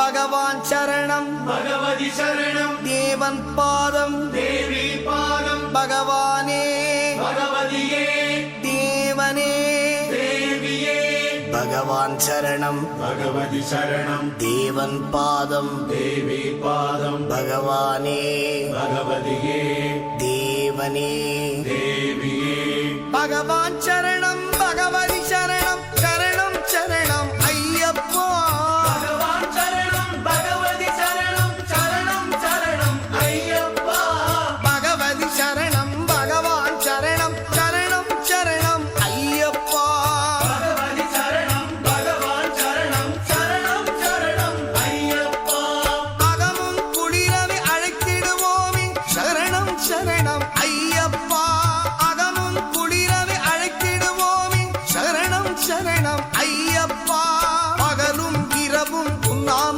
பகவான் சரணம் பகவதி சரணம் தேவன் பாதம் தேவி பாதம் பகவானே பகவதியே தேவனே தேவியே பகவான் சரணம் பகவதி சரணம் தேவன் பாதம் தேவி பாதம் பகவானே பகவதியே தேவனே தேவியே பகவான் சரணம் பகவதி சரணம் சரணம் சரணம் ஐயப்பா பகவான் சரணம் பகவதி சரணம் சரணம் சரணம் ஐயப்பா பகவதி சரணம் பகவான் சரணம் சரணம் சரணம் ஐயப்பா பகவதி சரணம் பகவான் சரணம் சரணம் சரணம் ஐயப்பா அகமும் குளிரவே அழைத்திடுவோமே சரணம் சரணம் ஐயப்பா அகமும் குளிரவே அழைத்திடுவோமே சரணம் சரணம் ஐயப்பா பகலும் இரவும் உண்ணாம